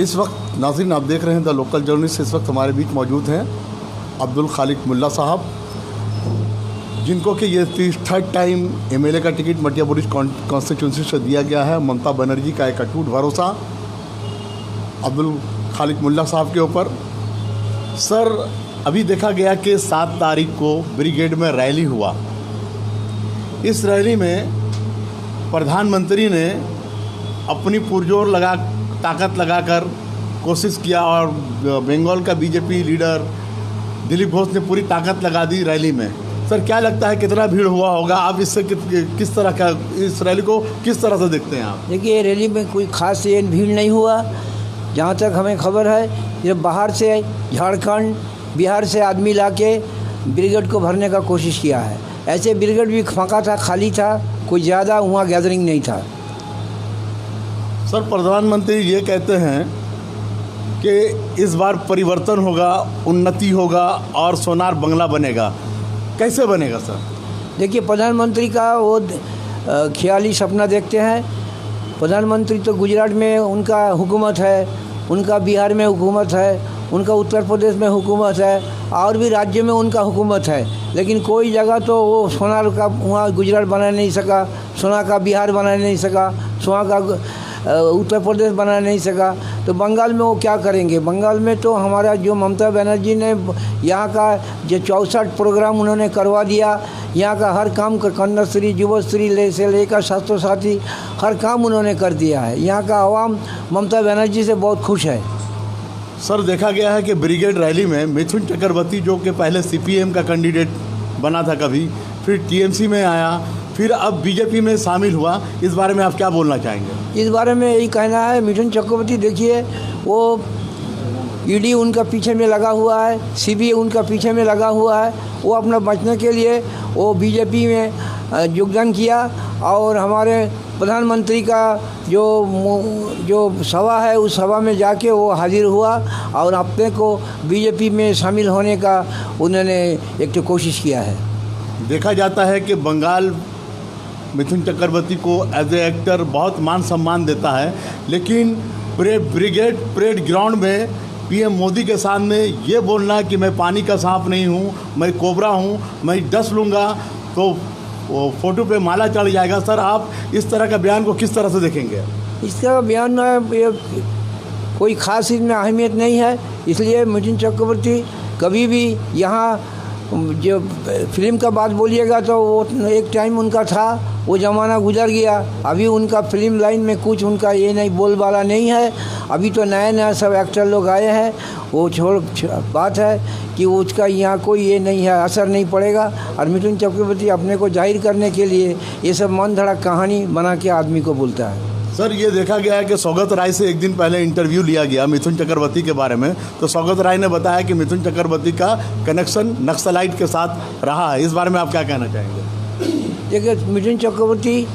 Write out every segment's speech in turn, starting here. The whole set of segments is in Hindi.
इस वक्त नाज़रीन आप देख रहे हैं द लोकल जर्नलिस्ट। इस वक्त हमारे बीच मौजूद हैं अब्दुल खालिक मुल्ला साहब, जिनको कि ये 3rd टाइम एमएलए का टिकट मटिया बुरुज कॉन्स्टिट्यूंसी से दिया गया है। ममता बनर्जी का एक अटूट भरोसा अब्दुल खालिक मुल्ला साहब के ऊपर। सर, अभी देखा गया कि 7 तारीख को ब्रिगेड में रैली हुआ। इस रैली में प्रधानमंत्री ने अपनी पुरजोर ताकत लगाकर कोशिश किया और बंगाल का बीजेपी लीडर दिलीप घोष ने पूरी ताकत लगा दी रैली में। सर, क्या लगता है कितना भीड़ हुआ होगा? आप इससे किस तरह का इस रैली को किस तरह से देखते हैं आप? देखिए, रैली में कोई खास ये भीड़ नहीं हुआ। जहाँ तक हमें खबर है, ये बाहर से झारखंड बिहार से आदमी लाके ब्रिगेड को भरने का कोशिश किया है। ऐसे ब्रिगेड भी फाँका था, खाली था, कोई ज़्यादा वहाँ गैदरिंग नहीं था। सर, प्रधानमंत्री ये कहते हैं कि इस बार परिवर्तन होगा, उन्नति होगा और सोनार बंगला बनेगा। कैसे बनेगा सर? देखिए, प्रधानमंत्री का वो ख्याली सपना देखते हैं। प्रधानमंत्री तो गुजरात में उनका हुकूमत है, उनका बिहार में हुकूमत है, उनका उत्तर प्रदेश में हुकूमत है और भी राज्य में उनका हुकूमत है, लेकिन कोई जगह तो वो सोनार का वहाँ गुजरात बना नहीं सका, सोना का बिहार बना नहीं सका, सोना का उत्तर प्रदेश बना नहीं सका। तो बंगाल में वो क्या करेंगे? बंगाल में तो हमारा जो ममता बनर्जी ने यहाँ का जो 64 प्रोग्राम उन्होंने करवा दिया, यहाँ का हर काम कन्याश्री, युवश्री से लेकर स्वास्थ्य साथी हर काम उन्होंने कर दिया है। यहाँ का आवाम ममता बनर्जी से बहुत खुश है। सर, देखा गया है कि ब्रिगेड रैली में मिथुन चक्रवर्ती, जो कि पहले सीपीएम का कैंडिडेट बना था, कभी फिर टीएमसी में आया, फिर अब बीजेपी में शामिल हुआ। इस बारे में आप क्या बोलना चाहेंगे? इस बारे में यही कहना है, मिथुन चक्रवर्ती देखिए, वो ईडी उनका पीछे में लगा हुआ है, सीबीआई उनका पीछे में लगा हुआ है। वो अपना बचने के लिए वो बीजेपी में योगदान किया और हमारे प्रधानमंत्री का जो सभा है उस सभा में जाके वो हाजिर हुआ और अपने को बीजेपी में शामिल होने का उन्होंने एक तो कोशिश किया है। देखा जाता है कि बंगाल मिथुन चक्रवर्ती को एज ए एक्टर बहुत मान सम्मान देता है, लेकिन ब्रिगेड परेड ग्राउंड में पीएम मोदी के सामने ये बोलना कि मैं पानी का सांप नहीं हूँ, मैं कोबरा हूँ, मैं डस लूँगा तो वो फ़ोटो पे माला चढ़ जाएगा। सर, आप इस तरह का बयान को किस तरह से देखेंगे? इस तरह का बयान में कोई ख़ास इसमें अहमियत नहीं है, इसलिए मिथुन चक्रवर्ती कभी भी यहाँ जो फिल्म का बात बोलिएगा तो वो एक टाइम उनका था, वो ज़माना गुजर गया। अभी उनका फिल्म लाइन में कुछ उनका ये नहीं बोलबाला नहीं है। अभी तो नए नए सब एक्टर लोग आए हैं। वो बात है कि उसका यहाँ कोई ये नहीं है, असर नहीं पड़ेगा। और मिथुन चक्रवर्ती अपने को जाहिर करने के लिए ये सब मन धड़क कहानी बना के आदमी को बोलता है। सर, ये देखा गया है कि सौगत राय से एक दिन पहले इंटरव्यू लिया गया मिथुन चक्रवर्ती के बारे में, तो सौगत राय ने बताया कि मिथुन चक्रवर्ती का कनेक्शन नक्सलाइट के साथ रहा है। इस बारे में आप क्या कहना चाहेंगे? देखिए, मिथुन चक्रवर्ती,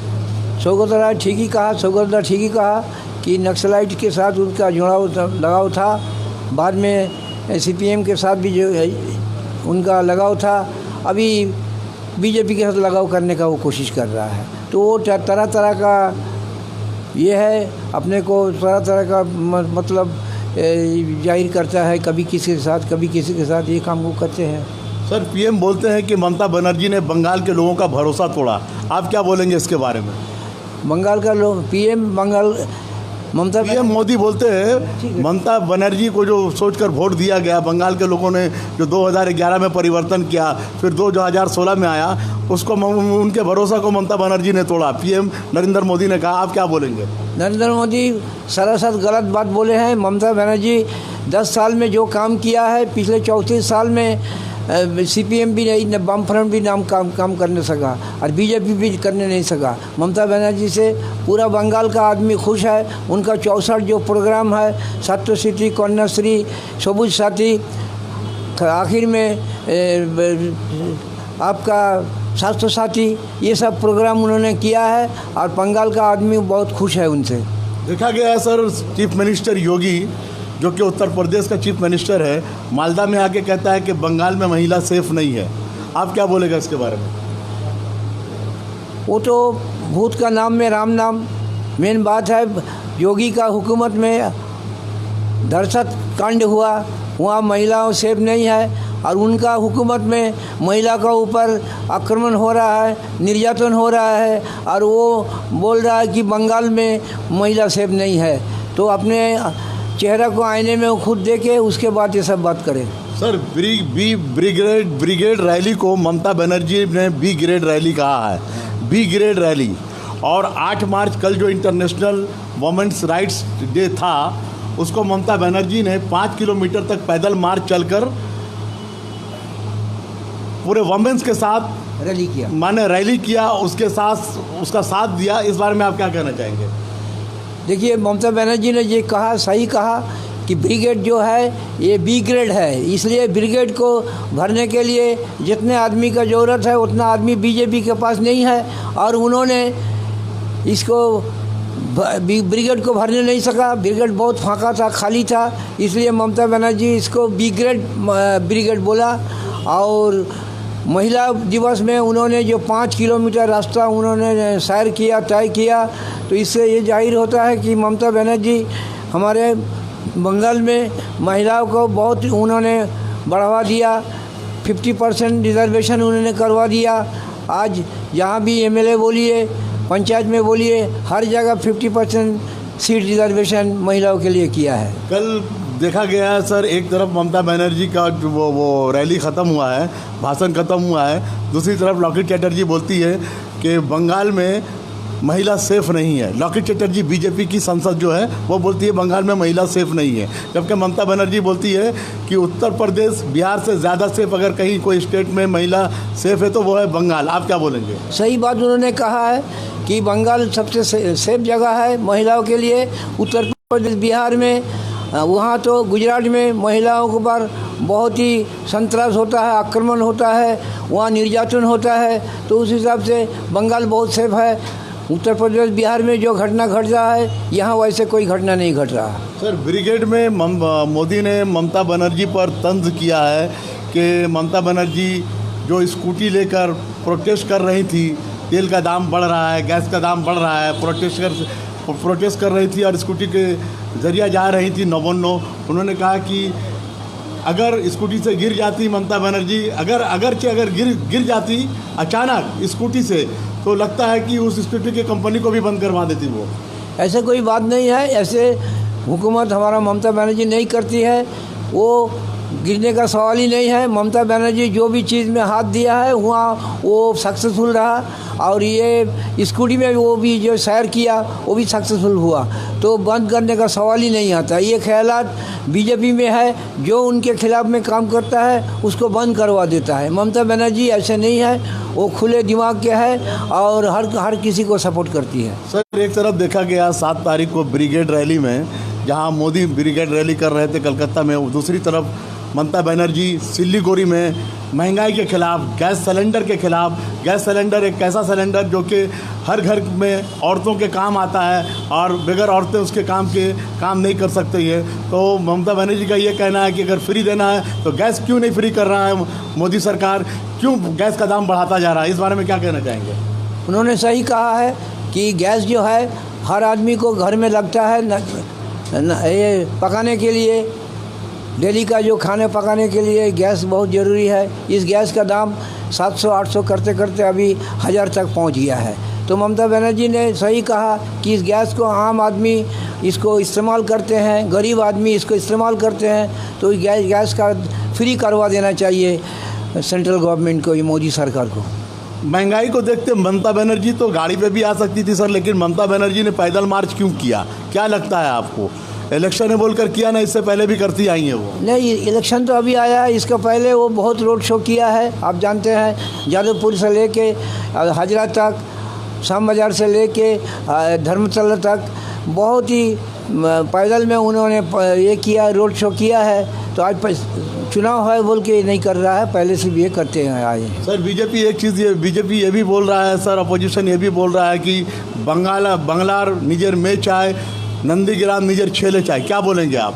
सौगत राय ठीक ही कहा, सौगत राय ठीक ही कहा कि नक्सलाइट के साथ उनका जुड़ाव लगाव था। बाद में सीपीएम के साथ भी जो उनका लगाव था। अभी बीजेपी के साथ लगाव करने का वो कोशिश कर रहा है। तो वो तरह तरह का ये है, अपने को तरह तरह का मतलब जाहिर करता है, कभी किसी के साथ कभी किसी के साथ, ये काम वो करते हैं। सर, पीएम बोलते हैं कि ममता बनर्जी ने बंगाल के लोगों का भरोसा तोड़ा। आप क्या बोलेंगे इसके बारे में? बंगाल का लोग पीएम मोदी बोलते हैं ममता बनर्जी को जो सोचकर वोट दिया गया, बंगाल के लोगों ने जो 2011 में परिवर्तन किया, फिर 2016 में आया, उसको उनके भरोसा को ममता बनर्जी ने तोड़ा, पीएम नरेंद्र मोदी ने कहा। आप क्या बोलेंगे? नरेंद्र मोदी सरासर गलत बात बोले हैं। ममता बनर्जी 10 साल में जो काम किया है, पिछले 34 साल में सीपीएम भी नहीं, वाम फ्रंट भी काम करने सका और बीजेपी भी करने नहीं सका। ममता बनर्जी से पूरा बंगाल का आदमी खुश है। उनका 64 जो प्रोग्राम है, स्वास्थ्य साथी, कन्याश्री, सबुज साथी, आखिर में आपका स्वास्थ्य साथी, ये सब प्रोग्राम उन्होंने किया है और बंगाल का आदमी बहुत खुश है उनसे। देखा गया है सर, चीफ मिनिस्टर योगी, जो कि उत्तर प्रदेश का चीफ मिनिस्टर है, मालदा में आके कहता है कि बंगाल में महिला सेफ नहीं है। आप क्या बोलेगा इसके बारे में? वो तो भूत का नाम में राम नाम। मेन बात है, योगी का हुकूमत में दहशत कांड हुआ, वहाँ महिलाओं सेफ नहीं है और उनका हुकूमत में महिला का ऊपर आक्रमण हो रहा है, निर्यातन हो रहा है और वो बोल रहा है कि बंगाल में महिला सेफ नहीं है। तो अपने चेहरा को आईने में वो खुद देखे, उसके बाद ये सब बात करें। सर ब्रिगेड रैली को ममता बनर्जी ने बी ग्रेड रैली कहा है, बी ग्रेड रैली। और 8 मार्च कल जो इंटरनेशनल वुमेन्स राइट्स डे था, उसको ममता बनर्जी ने 5 किलोमीटर तक पैदल मार्च चलकर पूरे वुमेन्स के साथ रैली किया, उसके साथ उसका साथ दिया। इस बारे में आप क्या कहना चाहेंगे? देखिए, ममता बनर्जी ने ये कहा, सही कहा कि ब्रिगेड जो है ये बी ग्रेड है, इसलिए ब्रिगेड को भरने के लिए जितने आदमी का ज़रूरत है उतना आदमी बीजेपी के पास नहीं है और उन्होंने इसको ब्रिगेड को भरने नहीं सका। ब्रिगेड बहुत फाँका था, खाली था, इसलिए ममता बनर्जी इसको बी ग्रेड ब्रिगेड बोला। और महिला दिवस में उन्होंने जो 5 किलोमीटर रास्ता उन्होंने सैर किया, तय किया, तो इससे ये जाहिर होता है कि ममता बनर्जी हमारे बंगाल में महिलाओं को बहुत उन्होंने बढ़ावा दिया। 50% रिजर्वेशन उन्होंने करवा दिया। आज जहाँ भी एमएलए बोलिए, पंचायत में बोलिए, हर जगह 50% सीट रिजर्वेशन महिलाओं के लिए किया है। कल देखा गया है सर, एक तरफ ममता बनर्जी का वो रैली ख़त्म हुआ है, भाषण ख़त्म हुआ है, दूसरी तरफ लॉकेट चैटर्जी बोलती है कि बंगाल में महिला सेफ़ नहीं है। लॉकेट चैटर्जी बीजेपी की सांसद जो है वो बोलती है बंगाल में महिला सेफ़ नहीं है, जबकि ममता बनर्जी बोलती है कि उत्तर प्रदेश बिहार से ज़्यादा सेफ़ अगर कहीं कोई स्टेट में महिला सेफ़ है तो वो है बंगाल। आप क्या बोलेंगे? सही बात उन्होंने कहा है कि बंगाल सबसे सेफ जगह है महिलाओं के लिए। उत्तर प्रदेश, बिहार में, वहाँ तो गुजरात में महिलाओं के ऊपर बहुत ही संतरास होता है, आक्रमण होता है, वहाँ निर्यातन होता है। तो उस हिसाब से बंगाल बहुत सेफ है। उत्तर प्रदेश, बिहार में जो घटना घट रहा है, यहाँ वैसे कोई घटना नहीं घट रहा। सर, ब्रिगेड में मोदी ने ममता बनर्जी पर तंज किया है कि ममता बनर्जी जो स्कूटी लेकर प्रोटेस्ट कर रही थी, तेल का दाम बढ़ रहा है, गैस का दाम बढ़ रहा है, प्रोटेस्ट कर रही थी और स्कूटी के ज़रिए जा रही थी नवोन्नो। उन्होंने कहा कि अगर स्कूटी से गिर जाती ममता बनर्जी, अगर गिर जाती अचानक स्कूटी से, तो लगता है कि उस स्कूटी की कंपनी को भी बंद करवा देती वो। ऐसे कोई बात नहीं है, ऐसे हुकूमत हमारा ममता बनर्जी नहीं करती है, वो गिरने का सवाल ही नहीं है। ममता बनर्जी जो भी चीज़ में हाथ दिया है वहाँ वो सक्सेसफुल रहा और ये स्कूटी में वो भी जो सैर किया वो भी सक्सेसफुल हुआ, तो बंद करने का सवाल ही नहीं आता। ये ख्यालात बीजेपी में है, जो उनके खिलाफ में काम करता है उसको बंद करवा देता है। ममता बनर्जी ऐसे नहीं है, वो खुले दिमाग के है और हर किसी को सपोर्ट करती है। सर, एक तरफ देखा गया 7 तारीख को ब्रिगेड रैली में, जहां मोदी ब्रिगेड रैली कर रहे थे कलकत्ता में, दूसरी तरफ ममता बनर्जी सिल्लीगुड़ी में महंगाई के खिलाफ, गैस सिलेंडर के खिलाफ। गैस सिलेंडर एक ऐसा सिलेंडर जो कि हर घर में औरतों के काम आता है और बगैर औरतें उसके काम नहीं कर सकती है। तो ममता बनर्जी का ये कहना है कि अगर फ्री देना है तो गैस क्यों नहीं फ्री कर रहा है मोदी सरकार, क्यों गैस का दाम बढ़ाता जा रहा है? इस बारे में क्या कहना चाहेंगे? उन्होंने सही कहा है कि गैस जो है हर आदमी को घर में लगता है ये पकाने के लिए, डेली का जो खाने पकाने के लिए गैस बहुत ज़रूरी है। इस गैस का दाम 700-800 करते करते अभी 1000 तक पहुंच गया है। तो ममता बनर्जी ने सही कहा कि इस गैस को आम आदमी इसको इस्तेमाल करते हैं, गरीब आदमी इसको इस्तेमाल करते हैं, तो गैस का फ्री करवा देना चाहिए सेंट्रल गवर्नमेंट को, ये मोदी सरकार को। महंगाई को देखते ममता बनर्जी तो गाड़ी पे भी आ सकती थी सर, लेकिन ममता बनर्जी ने पैदल मार्च क्यों किया? क्या लगता है आपको? इलेक्शन है बोलकर किया ना, इससे पहले भी करती आई हैं वो? नहीं, इलेक्शन तो अभी आया है, इसका पहले वो बहुत रोड शो किया है। आप जानते हैं जादवपुर से लेके हजरा तक, शाम बाज़ार से लेके धर्मतला तक बहुत ही पैदल में उन्होंने ये किया, रोड शो किया है। तो आज चुनाव है बोल के नहीं कर रहा है, पहले से भी ये करते हैं आए। सर, बीजेपी ये भी बोल रहा है सर, अपोजिशन ये भी बोल रहा है कि बंगलार निजर में चाय, नंदीग्राम निजर छेले चाय। क्या बोलेंगे आप?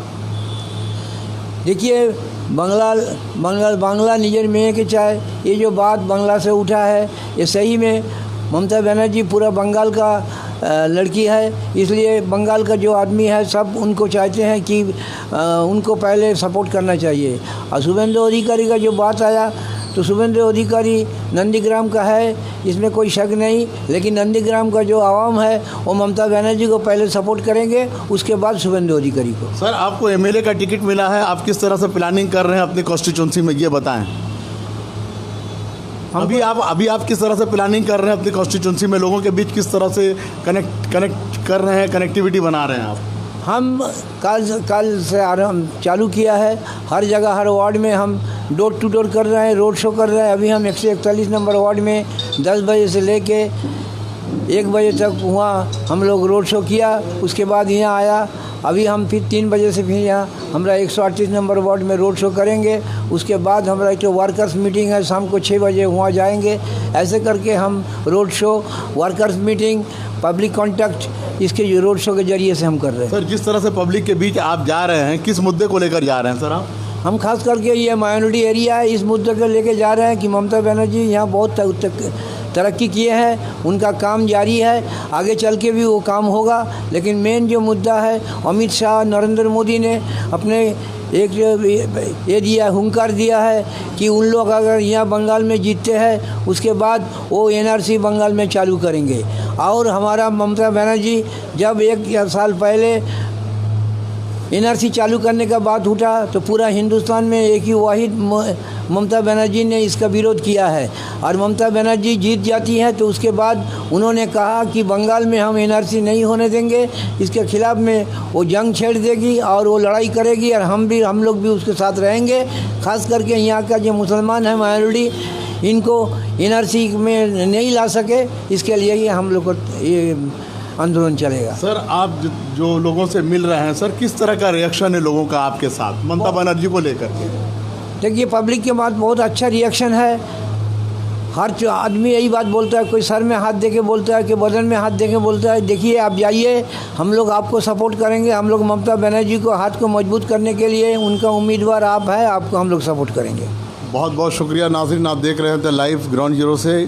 देखिए, बांग्ला निजर में के चाय, ये जो बात बांग्ला से उठा है, ये सही में ममता बनर्जी पूरा बंगाल का लड़की है, इसलिए बंगाल का जो आदमी है सब उनको चाहते हैं कि उनको पहले सपोर्ट करना चाहिए। और शुभेंदु अधिकारी का जो बात आया तो शुभेंदु अधिकारी नंदीग्राम का है, इसमें कोई शक नहीं, लेकिन नंदीग्राम का जो आवाम है वो ममता बनर्जी को पहले सपोर्ट करेंगे, उसके बाद शुभेंदु अधिकारी को। सर, आपको एमएलए का टिकट मिला है, आप किस तरह से प्लानिंग कर रहे हैं अपनी कॉन्स्टिट्यूंसी में, ये बताएं। अभी आप किस तरह से प्लानिंग कर रहे हैं अपनी कॉन्स्टिट्यूंसी में, लोगों के बीच किस तरह से कनेक्ट कर रहे हैं, कनेक्टिविटी बना रहे हैं आप? हम कल से आरम्भ चालू किया है, हर जगह हर वार्ड में हम डोर टू डोर कर रहे हैं, रोड शो कर रहे हैं। अभी हम 141 नंबर वार्ड में 10 बजे से लेके 1 बजे तक वहाँ हम लोग रोड शो किया, उसके बाद यहाँ आया। अभी हम फिर 3 बजे से फिर यहाँ हमारा 138 नंबर वार्ड में रोड शो करेंगे, उसके बाद हमारा एक वर्कर्स मीटिंग है, शाम को 6 बजे वहाँ जाएंगे। ऐसे करके हम road show, workers meeting, public contact, इसके रोड शो के जरिए से हम कर रहे हैं। सर, जिस तरह से पब्लिक के बीच आप जा रहे हैं, किस मुद्दे को लेकर जा रहे हैं सर आप? हम खास करके ये माइनॉरिटी एरिया है, इस मुद्दे को लेके जा रहे हैं कि ममता बनर्जी यहाँ बहुत तरक्की किए हैं, उनका काम जारी है, आगे चल के भी वो काम होगा। लेकिन मेन जो मुद्दा है, अमित शाह, नरेंद्र मोदी ने अपने एक ये दिया, हुंकार दिया है कि उन लोग अगर यहाँ बंगाल में जीतते हैं उसके बाद वो एनआरसी बंगाल में चालू करेंगे। और हमारा ममता बनर्जी जब 1 साल पहले एनआरसी चालू करने का बात उठा तो पूरा हिंदुस्तान में एक ही वाहिद ममता बनर्जी ने इसका विरोध किया है। और ममता बनर्जी जीत जाती है तो उसके बाद उन्होंने कहा कि बंगाल में हम एनआरसी नहीं होने देंगे, इसके खिलाफ में वो जंग छेड़ देगी और वो लड़ाई करेगी, और हम लोग भी उसके साथ रहेंगे। खास करके यहाँ का जो मुसलमान है माइनॉरिटी, इनको एनआरसी में नहीं ला सके, इसके लिए ही हम लोग को ये आंदोलन चलेगा। सर, आप जो लोगों से मिल रहे हैं सर, किस तरह का रिएक्शन है लोगों का आपके साथ ममता बनर्जी को लेकर के? देखिए, पब्लिक के बाद बहुत अच्छा रिएक्शन है। हर आदमी यही बात बोलता है, कोई सर में हाथ दे के बोलता है, कि बदन में हाथ दे के बोलता है। देखिए, आप जाइए, हम लोग आपको सपोर्ट करेंगे। हम लोग ममता बनर्जी को हाथ को मजबूत करने के लिए उनका उम्मीदवार आप है, आपको हम लोग सपोर्ट करेंगे। बहुत बहुत शुक्रिया नाज़रीन, आप देख रहे थे लाइव ग्राउंड जीरो से।